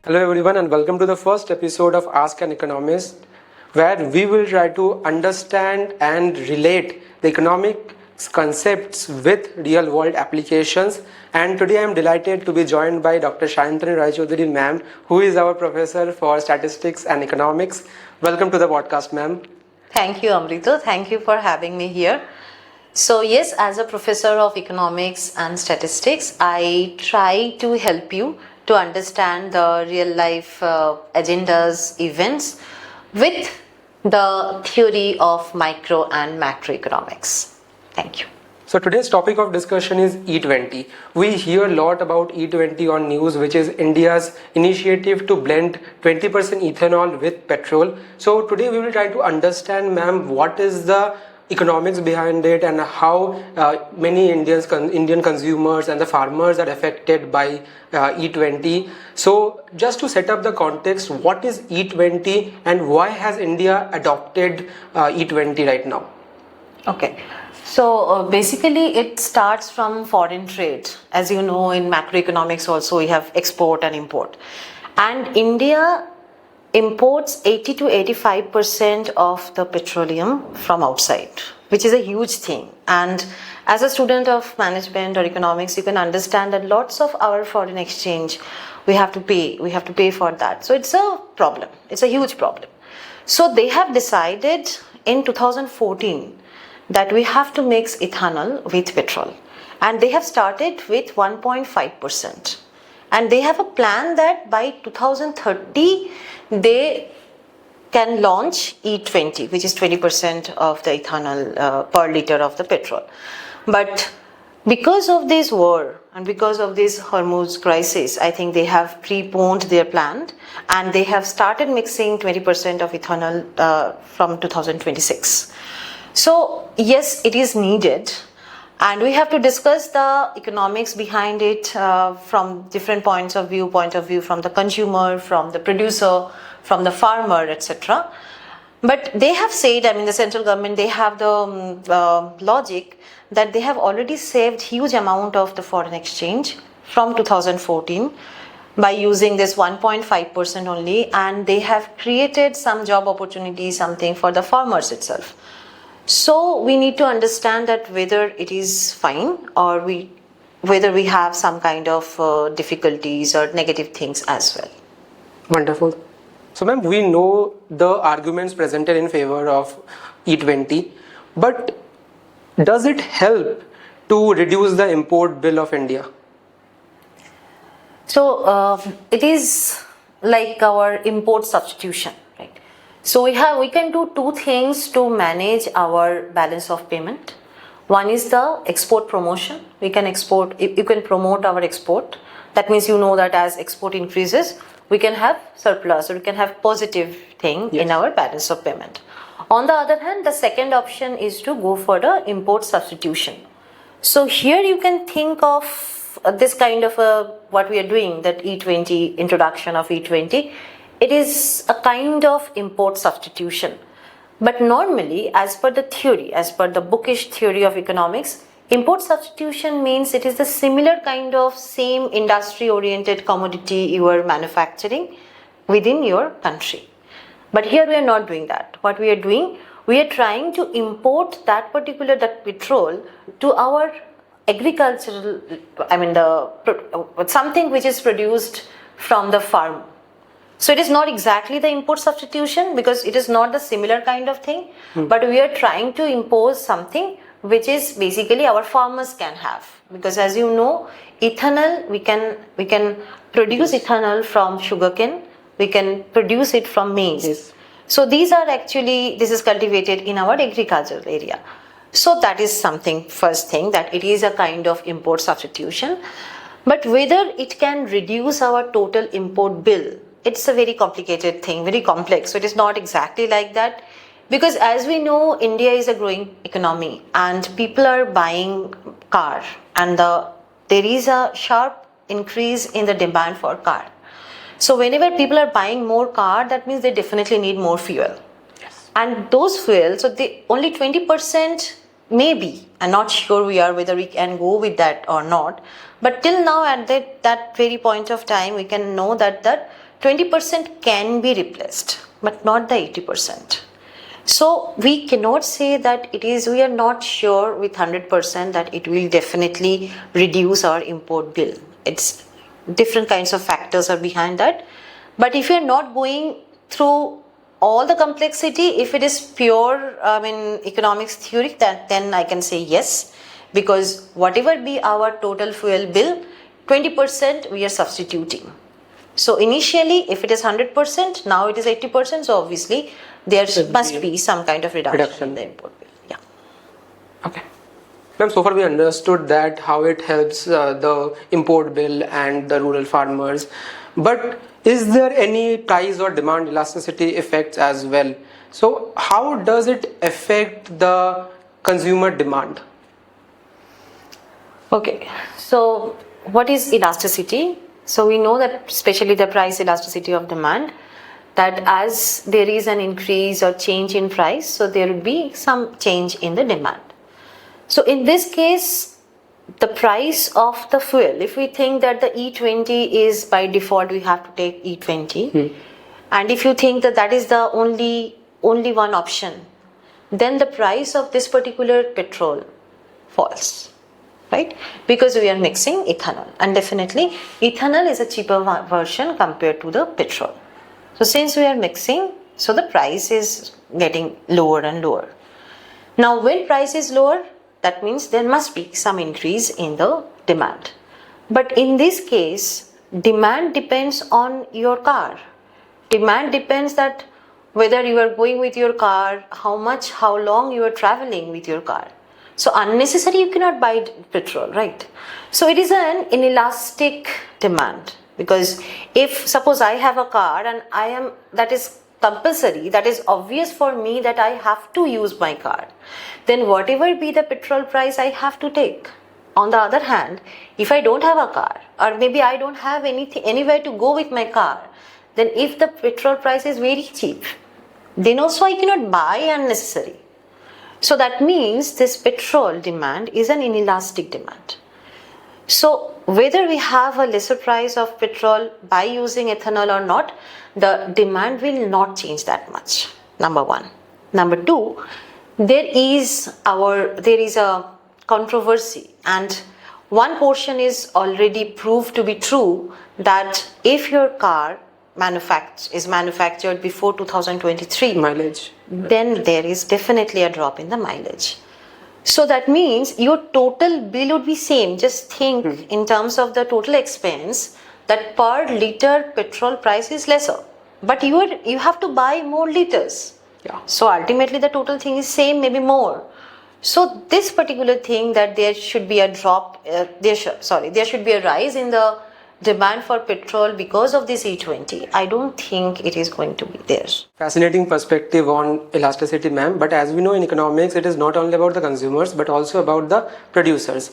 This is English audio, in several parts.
Hello everyone and welcome to the first episode of Ask An Economist, where we will try to understand and relate the economic concepts with real world applications. And today I am delighted to be joined by Dr. Sayantani Roy Choudhury ma'am, who is our professor for statistics and economics. Welcome to the podcast, ma'am. Thank you, Amrita. Thank you for having me here. So yes, as a professor of economics and statistics, I try to help you to understand the real life agendas, events with the theory of micro and macroeconomics. Thank you. So today's topic of discussion is E20. We hear a lot about E20 on news, which is India's initiative to blend 20% ethanol with petrol. So today we will try to understand, ma'am, what is the economics behind it and how many Indian consumers and the farmers are affected by E20. So just to set up the context, what is E20 and why has India adopted E20 right now? Okay. So basically it starts from foreign trade. As you know, in macroeconomics also we have export and import. And India imports 80 to 85% of the petroleum from outside, which is a huge thing. And as a student of management or economics, you can understand that lots of our foreign exchange we have to pay for that. So it's a problem. It's a huge problem. So they have decided in 2014 that we have to mix ethanol with petrol. And they have started with 1.5%. And they have a plan that by 2030, they can launch E20, which is 20% of the ethanol per liter of the petrol. But because of this war and because of this Hormuz crisis, I think they have preponed their plan and they have started mixing 20% of ethanol from 2026. So yes, it is needed. And we have to discuss the economics behind it from different points of view from the consumer, from the producer, from the farmer, etc. But they have said, the central government, they have the logic that they have already saved huge amount of the foreign exchange from 2014 by using this 1.5% only, and they have created some job opportunities, something for the farmers itself. So we need to understand that whether it is fine or whether we have some kind of difficulties or negative things as well. Wonderful. So ma'am, we know the arguments presented in favor of E20, but does it help to reduce the import bill of India? So it is like our import substitution. So we can do two things to manage our balance of payment. One is the export promotion. You can promote our export. That means you know that as export increases, we can have surplus or we can have positive thing in our balance of payment. On the other hand, the second option is to go for the import substitution. So here you can think of this kind of what we are doing, that E20, introduction of E20. It is a kind of import substitution. But normally, as per the theory, as per the bookish theory of economics, import substitution means it is the similar kind of same industry-oriented commodity you are manufacturing within your country. But here we are not doing that. What we are doing, we are trying to import that petrol to our agricultural, something which is produced from the farm. So it is not exactly the import substitution because it is not the similar kind of thing, but we are trying to impose something which is basically our farmers can have. Because as you know, ethanol, we can produce ethanol from sugarcane, we can produce it from maize. Yes. So this is cultivated in our agricultural area. So that is something, first thing, that it is a kind of import substitution. But whether it can reduce our total import bill, it's a very complicated thing, very complex. So it is not exactly like that. Because as we know, India is a growing economy and people are buying car and there is a sharp increase in the demand for car. So whenever people are buying more car, that means they definitely need more fuel. Yes. And those fuel, so only 20% maybe, I'm not sure whether we can go with that or not. But till now at that very point of time, we can know that 20% can be replaced, but not the 80%. So we cannot say that we are not sure with 100% that it will definitely reduce our import bill. It's different kinds of factors are behind that. But if you're not going through all the complexity, if it is pure, economics theory, then I can say yes, because whatever be our total fuel bill, 20% we are substituting. So initially, if it is 100%, now it is 80%. So obviously, there must be some kind of reduction in the import bill. Yeah. Okay. Ma'am, so far we understood that how it helps the import bill and the rural farmers. But is there any price or demand elasticity effects as well? So how does it affect the consumer demand? Okay. So what is elasticity? So we know that especially the price elasticity of demand, that as there is an increase or change in price, so there will be some change in the demand. So in this case, the price of the fuel, if we think that the E20 is by default, we have to take E20. And if you think that that is the only one option, then the price of this particular petrol falls. Right? Because we are mixing ethanol, and definitely ethanol is a cheaper version compared to the petrol. So since we are mixing, so the price is getting lower and lower. Now when price is lower, that means there must be some increase in the demand. But in this case, demand depends on your car. Demand depends that whether you are going with your car, how long you are traveling with your car. So unnecessary, you cannot buy petrol, right? So it is an inelastic demand, because if suppose I have a car and that is compulsory, that is obvious for me that I have to use my car, then whatever be the petrol price, I have to take. On the other hand, if I don't have a car, or maybe I don't have anywhere to go with my car, then if the petrol price is very cheap, then also I cannot buy unnecessary. So that means this petrol demand is an inelastic demand. So whether we have a lesser price of petrol by using ethanol or not, the demand will not change that much. Number one. Number two, there is a controversy, and one portion is already proved to be true, that if your car is manufactured before 2023 Mileage. then there is definitely a drop in the mileage. So that means your total bill would be same. Just think in terms of the total expense, that per liter petrol price is lesser, but you have to buy more liters. Yeah. So ultimately the total thing is same, maybe more. So this particular thing, that there should be a drop, there should be a rise in the demand for petrol because of this E20, I don't think it is going to be there. Fascinating perspective on elasticity, ma'am. But as we know in economics, it is not only about the consumers but also about the producers.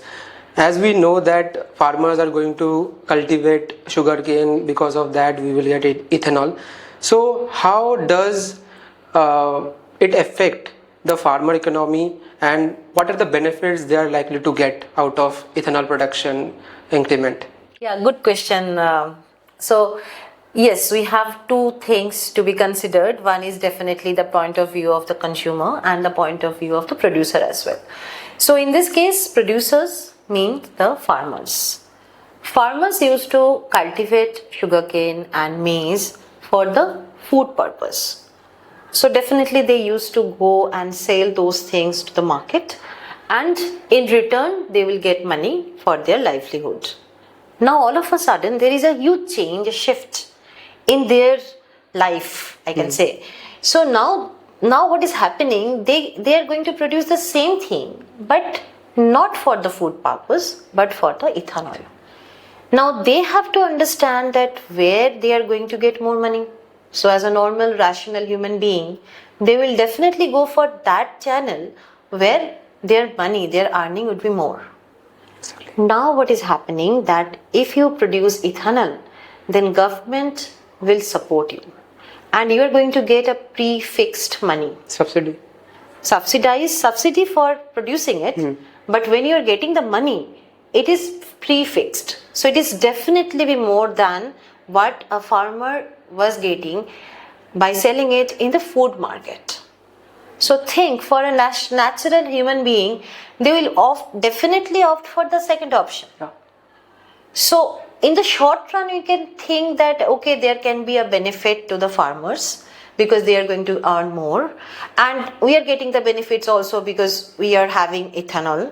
As we know that farmers are going to cultivate sugarcane, because of that we will get ethanol. So how does it affect the farmer economy, and what are the benefits they are likely to get out of ethanol production increment? Yeah, good question. So, yes, we have two things to be considered. One is definitely the point of view of the consumer and the point of view of the producer as well. So, in this case, producers mean the farmers. Farmers used to cultivate sugarcane and maize for the food purpose. So, definitely they used to go and sell those things to the market, and in return, they will get money for their livelihood. Now all of a sudden there is a huge change, a shift in their life, I can say. So now what is happening, they are going to produce the same thing, but not for the food purpose, but for the ethanol. Now they have to understand that where they are going to get more money. So as a normal rational human being, they will definitely go for that channel where their money, their earning would be more. Now what is happening, that if you produce ethanol, then government will support you, and you are going to get a prefixed money. Subsidy for producing it, but when you are getting the money, it is prefixed. So it is definitely be more than what a farmer was getting by selling it in the food market. So think, for a natural human being, they will definitely opt for the second option. Yeah. So in the short run, you can think that, okay, there can be a benefit to the farmers because they are going to earn more, and we are getting the benefits also because we are having ethanol,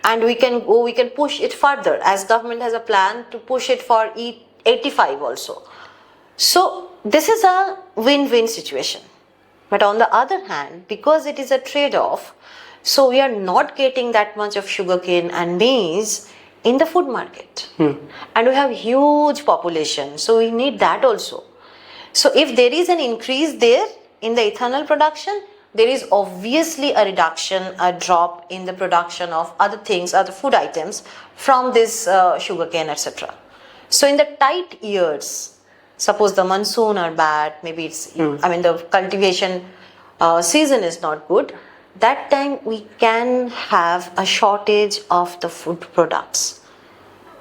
and we can push it further, as government has a plan to push it for E85 also. So this is a win-win situation. But on the other hand, because it is a trade-off, so we are not getting that much of sugarcane and maize in the food market. And we have huge population, so we need that also. So if there is an increase there in the ethanol production, there is obviously a reduction, a drop in the production of other things, other food items from this sugarcane, etc. So in the tight years, suppose the monsoon are bad, maybe it's, the cultivation season is not good, that time we can have a shortage of the food products.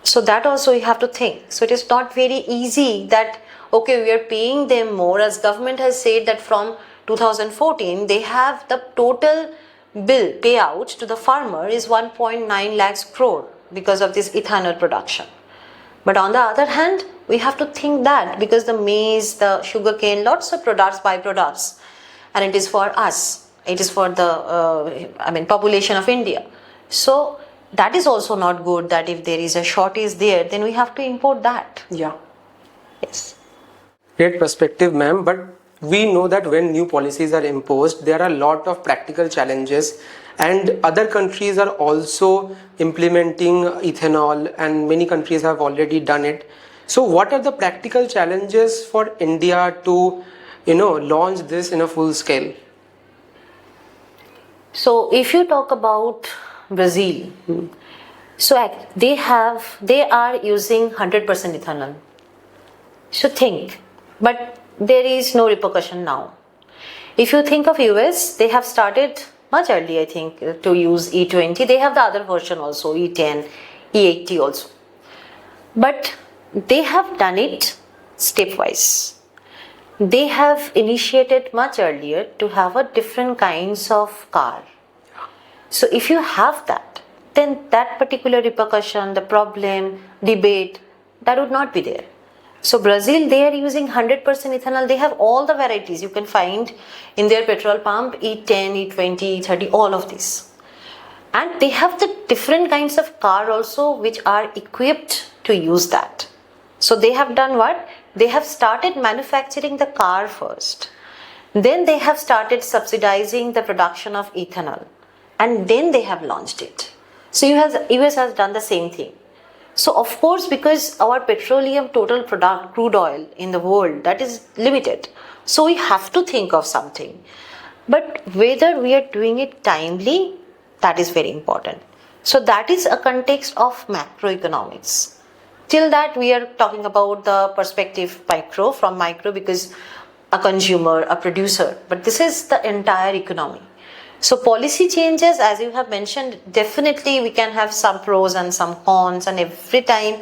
So that also you have to think. So it is not very easy that, okay, we are paying them more, as government has said that from 2014, they have the total bill payout to the farmer is 1.9 lakhs crore because of this ethanol production. But on the other hand, we have to think that because the maize, the sugarcane, lots of products, byproducts, and it is for us, it is for the population of India. So that is also not good, that if there is a shortage there, then we have to import that. Yeah. Yes. Great perspective, ma'am. But we know that when new policies are imposed, there are a lot of practical challenges, and other countries are also implementing ethanol, and many countries have already done it. So what are the practical challenges for India to, launch this in a full scale? So if you talk about Brazil, so they are using 100% ethanol. So think, but there is no repercussion now. If you think of US, they have started much early, I think, to use E20. They have the other version also, E10, E80 also. But they have done it stepwise. They have initiated much earlier to have a different kinds of car. So if you have that, then that particular repercussion, the problem, debate, that would not be there. So Brazil, they are using 100% ethanol. They have all the varieties you can find in their petrol pump, E10, E20, E30, all of these. And they have the different kinds of car also which are equipped to use that. So they have done what? They have started manufacturing the car first. Then they have started subsidizing the production of ethanol. And then they have launched it. So US has done the same thing. So of course, because our petroleum total product, crude oil in the world, that is limited. So we have to think of something. But whether we are doing it timely, that is very important. So that is a context of macroeconomics. Till that we are talking about the perspective from micro, because a consumer, a producer, but this is the entire economy. So policy changes, as you have mentioned, definitely we can have some pros and some cons, and every time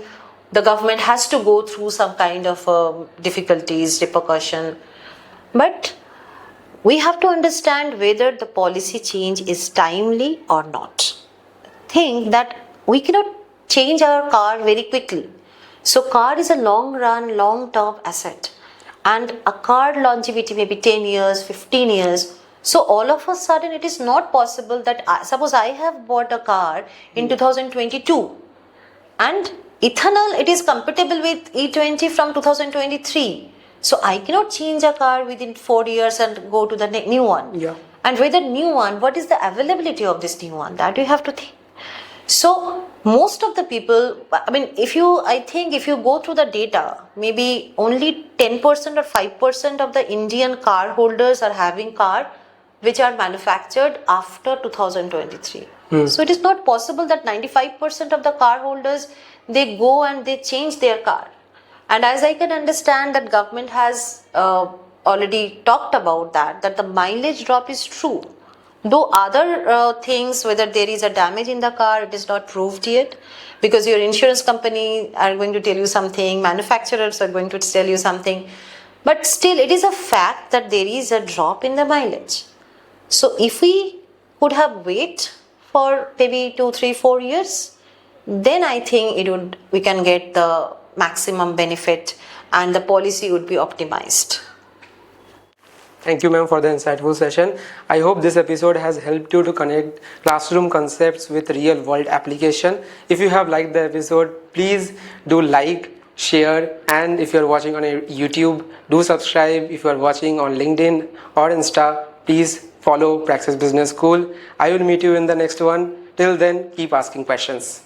the government has to go through some kind of difficulties, repercussion. But we have to understand whether the policy change is timely or not. Think that we cannot change our car very quickly. So car is a long run, long term asset, and a car longevity may be 10 years, 15 years. So all of a sudden it is not possible that, suppose I have bought a car in 2022 and ethanol, it is compatible with E20 from 2023. So I cannot change a car within 4 years and go to the new one. Yeah. And with the new one, what is the availability of this new one? That you have to think. So most of the people, if you go through the data, maybe only 10% or 5% of the Indian car holders are having car which are manufactured after 2023. So it is not possible that 95% of the car holders, they go and they change their car. And as I can understand that government has already talked about that the mileage drop is true. Though other things, whether there is a damage in the car, it is not proved yet, because your insurance company are going to tell you something, manufacturers are going to tell you something. But still, it is a fact that there is a drop in the mileage. So if we would have wait for maybe 2, 3, 4 years, then I think we can get the maximum benefit and the policy would be optimized. Thank you, ma'am, for the insightful session. I hope this episode has helped you to connect classroom concepts with real world application. If you have liked the episode, please do like, share, and if you're watching on YouTube, do subscribe. If you're watching on LinkedIn or Insta, please follow Praxis Business School. I will meet you in the next one. Till then, keep asking questions.